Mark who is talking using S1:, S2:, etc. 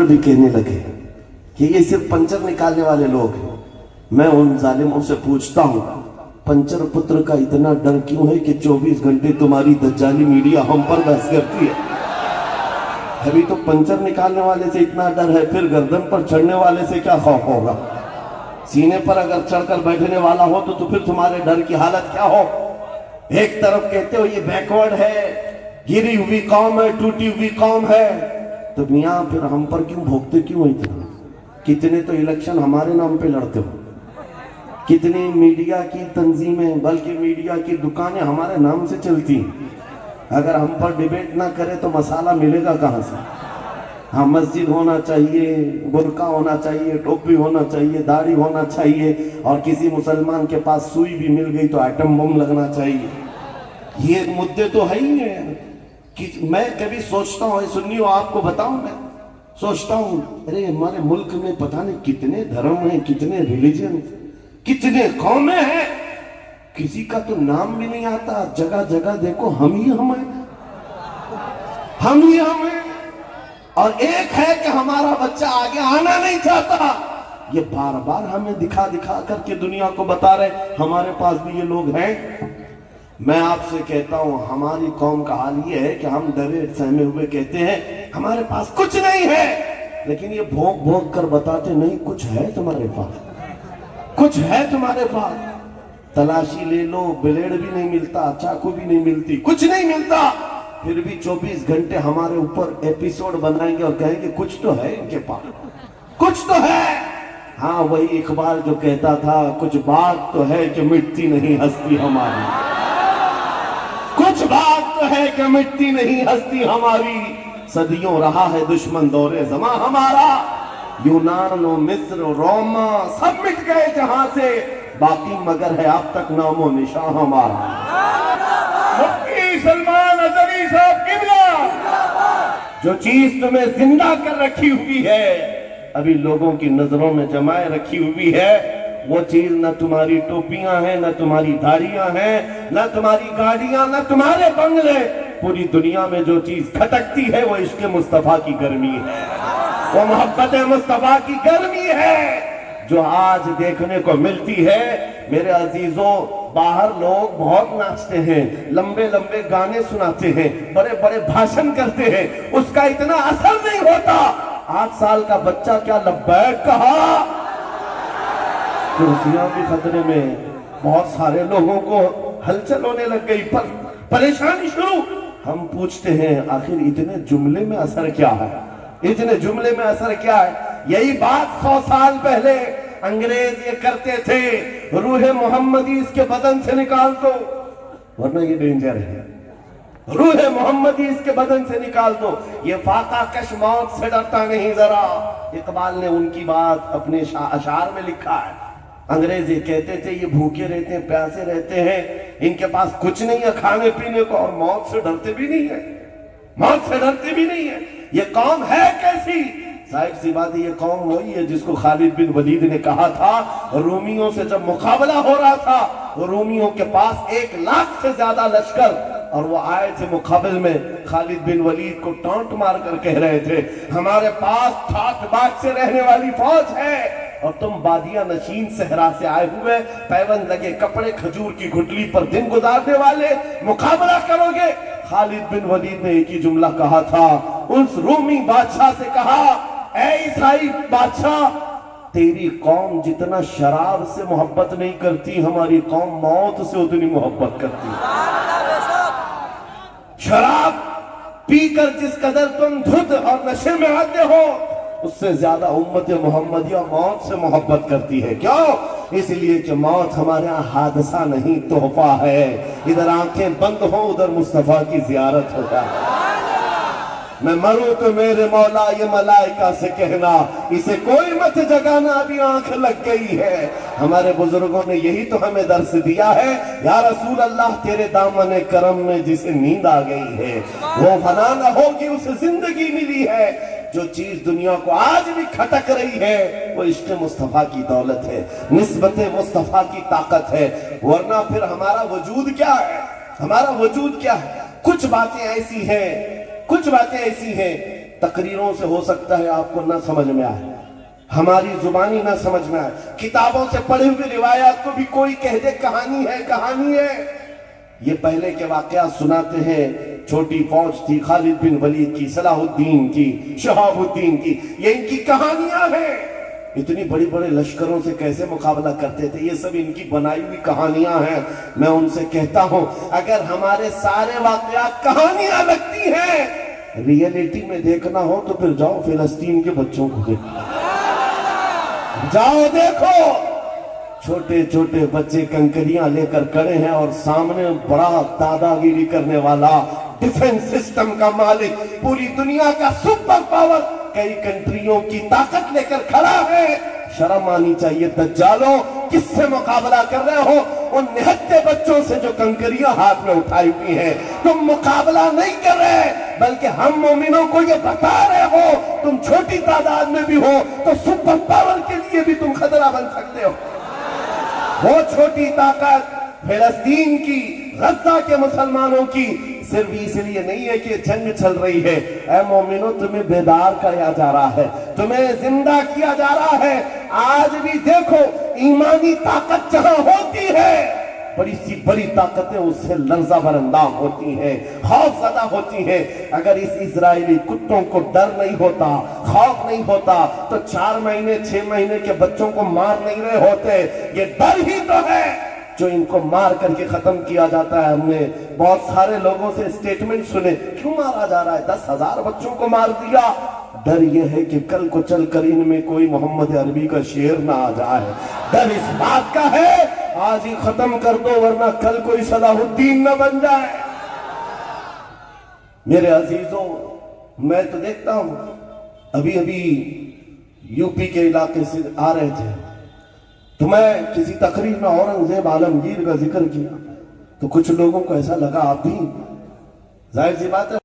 S1: पुत्र भी कहने लगे कि ये सिर्फ पंचर निकालने वाले लोग हैं। मैं उन जालिमों से पूछता हूं, पंचर पुत्र का इतना डर क्यों है कि 24 घंटे तुम्हारी दज्जाली मीडिया हम पर बहस करती है? अभी तो पंचर निकालने वाले से इतना डर है, फिर गर्दन पर चढ़ने वाले से क्या खौफ होगा? सीने पर अगर चढ़कर बैठने वाला हो तो फिर तुम्हारे डर की हालत क्या हो? एक तरफ कहते हो ये बैकवर्ड है, गिरी हुई कौम है, टूटी हुई कौम है, तो मियां फिर हम पर क्यों भोगते क्यों इतना? कितने तो इलेक्शन हमारे नाम पे लड़ते हो, कितनी मीडिया की तंजीमें, बल्कि मीडिया की दुकानें हमारे नाम से चलती हैं। अगर हम पर डिबेट ना करे तो मसाला मिलेगा कहां से? हाँ, मस्जिद होना चाहिए, बुर्का होना चाहिए, टोपी होना चाहिए, दाढ़ी होना चाहिए, और किसी मुसलमान के पास सुई भी मिल गई तो एटम बम लगना चाहिए। ये मुद्दे तो है ही है कि मैं कभी सोचता हूँ, सुन्नियों आपको बताऊं, मैं सोचता हूँ अरे हमारे मुल्क में पता नहीं कितने धर्म हैं, कितने रिलीजन, कितने कौमें हैं, किसी का तो नाम भी नहीं आता। जगह जगह देखो हम ही हम हैं, हम ही हम हैं। और एक है कि हमारा बच्चा आगे आना नहीं चाहता। ये बार बार हमें दिखा दिखा करके दुनिया को बता रहे हमारे पास भी ये लोग हैं। मैं आपसे कहता हूं, हमारी कौम का हाल ये है कि हम डरे सहमे हुए कहते हैं हमारे पास कुछ नहीं है, लेकिन ये भोग भोग कर बताते नहीं कुछ है तुम्हारे पास, कुछ है तुम्हारे पास। तलाशी ले लो, ब्लेड भी नहीं मिलता, चाकू भी नहीं मिलती, कुछ नहीं मिलता, फिर भी 24 घंटे हमारे ऊपर एपिसोड बनाएंगे और कहेंगे कुछ तो है इनके पास, कुछ तो है। हाँ, वही इकबाल जो कहता था कुछ बात तो है कि मिटती नहीं हस्ती हमारी, कुछ बात तो है कि मिटती नहीं हस्ती हमारी। सदियों रहा है दुश्मन दौरे ज़मां हमारा, यूनान और मिस्र और रोमा सब मिट गए जहां से, बाकी मगर है अब तक नामो निशान हमारा। मुफ्ती सलमान अज़हरी साहब किबला, जो चीज तुम्हें जिंदा कर रखी हुई है, अभी लोगों की नजरों में जमाए रखी हुई है, वो चीज न तुम्हारी टोपियां हैं, न तुम्हारी दाढ़ियां हैं, न तुम्हारी गाड़ियां, न तुम्हारे बंगले। पूरी दुनिया में जो चीज खटकती है वो इश्क़ मुस्तफा की गर्मी है, वो मोहब्बत मुस्तफा की गर्मी है जो आज देखने को मिलती है। मेरे अजीजों, बाहर लोग बहुत नाचते हैं, लंबे लंबे गाने सुनाते हैं, बड़े बड़े भाषण करते हैं, उसका इतना असर नहीं होता। 8 साल का बच्चा क्या लब्बैक कहा, कुर्सियां भी खतरे में, बहुत सारे लोगों को हलचल होने लग गई, पर परेशानी शुरू। हम पूछते हैं आखिर इतने जुमले में असर क्या है, इतने जुमले में असर क्या है? यही बात 100 साल पहले अंग्रेज ये करते थे, रूह मोहम्मदी इसके बदन से निकाल दो, वरना ये डेंजर है, रूह मोहम्मदी इसके बदन से निकाल दो, ये फाका कश मौत से डरता नहीं जरा। इकबाल ने उनकी बात अपने अशार में लिखा है। अंग्रेज ये कहते थे ये भूखे रहते हैं, प्यासे रहते हैं, इनके पास कुछ नहीं है खाने पीने को, और मौत से डरते भी नहीं है, मौत से डरते भी नहीं है। ये कौम है कैसी? जाहिर सी बात है, ये कौम वही है जिसको खालिद बिन वलीद ने कहा था, रोमियों से जब मुकाबला हो रहा था, रोमियों के पास 1 लाख से ज्यादा लश्कर, और वो आए थे मुकाबले में, खालिद बिन वलीद को टांट मार कर कह रहे थे हमारे पास ठाट बाट से रहने वाली फौज है, और तुम बादिया नशीन सहरा से आए हुए, पैबंद लगे कपड़े, खजूर की घुटली पर दिन गुजारने वाले, मुकाबला करोगे? खालिद बिन वलीद ने एक ही जुमला कहा था, उस रूमी बादशाह से कहा, ऐ ईसाई बादशाह, तेरी कौम जितना शराब से मोहब्बत नहीं करती, हमारी कौम मौत से उतनी मोहब्बत करती। शराब पीकर जिस कदर तुम धुत और नशे में आते हो, उससे ज्यादा उम्मत मोहम्मदिया मौत से मोहब्बत करती है। क्यों? इसलिए कि मौत हमारे यहाँ हादसा नहीं, तोहफा है। इधर आंखें बंद हो, उधर मुस्तफा की जियारत होता है। मैं मरूं तो मेरे मौला ये मलाइका से कहना, इसे कोई मत जगाना, अभी आंख लग गई है। हमारे बुजुर्गों ने यही तो हमें दर्श दिया है, या रसूल अल्लाह तेरे दामन करम में जिसे नींद आ गई है वो फना न होगी, उसे जिंदगी मिली है। जो चीज दुनिया को आज भी खटक रही है वो इश्क़ मुस्तफा की दौलत है, निस्बत मुस्तफा की ताकत है, वरना फिर हमारा वजूद क्या है? हमारा वजूद क्या है? कुछ बातें ऐसी हैं तकरीरों से हो सकता है आपको ना समझ में आए, हमारी जुबानी ना समझ में आए, किताबों से पढ़ी हुई रिवायात को भी कोई कह दे कहानी है कहानी है। ये पहले के वाकयात सुनाते हैं, छोटी फौज थी खालिद बिन वलीद की, सलाहुद्दीन की, शहाबुद्दीन की, ये इनकी कहानियां हैं। इतनी बड़ी बड़े लश्करों से कैसे मुकाबला करते थे, ये सब इनकी बनाई हुई कहानियां हैं। मैं उनसे कहता हूं, अगर हमारे सारे वाकयात कहानियां लगती हैं, रियलिटी में देखना हो तो फिर जाओ फिलिस्तीन के बच्चों को देखो, जाओ देखो, छोटे छोटे बच्चे कंकरियां लेकर खड़े हैं और सामने बड़ा दादागिरी करने वाला डिफेंस सिस्टम का मालिक, पूरी दुनिया का सुपर पावर, कई कंट्रियों की ताकत लेकर खड़ा है। शर्म आनी चाहिए दज्जालों, किससे मुकाबला कर रहे हो? उन निहत्ते बच्चों से जो कंकरियां हाथ में उठाई हुई हैं। तुम मुकाबला नहीं कर रहे, बल्कि हम मोमिनों को ये बता रहे हो, तुम छोटी तादाद में भी हो तो सुपर पावर के लिए भी तुम खतरा बन सकते हो। वो छोटी ताकत फिलिस्तीन की, गजा के मुसलमानों की सिर्फ इसलिए नहीं है कि जंग चल रही है। ऐ मोमिनो, तुम्हें बेदार किया जा रहा है, तुम्हें जिंदा किया जा रहा है। आज भी देखो, ईमानी ताकत जहां होती है, बड़ी सी बड़ी ताकतें उससे लर्जा बरंदाज होती हैं, खौफजदा होती हैं। अगर इस इजरायली कुत्तों को डर नहीं होता, खौफ नहीं होता, तो 4 महीने 6 महीने के बच्चों को मार नहीं रहे होते। ये डर ही तो है जो इनको मार करके खत्म किया जाता है। हमने बहुत सारे लोगों से स्टेटमेंट सुने, क्यों मारा जा रहा है, 10,000 बच्चों को मार दिया। डर यह है कि कल को चलकर इनमें कोई मोहम्मद अरबी का शेर ना आ जाए। डर इस बात का है, आज ही खत्म कर दो वरना कल कोई सलाहुद्दीन न बन जाए। मेरे अजीजों, मैं तो देखता हूं, अभी अभी यूपी के इलाके से आ रहे थे, तो मैं किसी तकरीर में औरंगजेब आलमगीर का जिक्र किया, तो कुछ लोगों को ऐसा लगा, आप भी, जाहिर सी बात है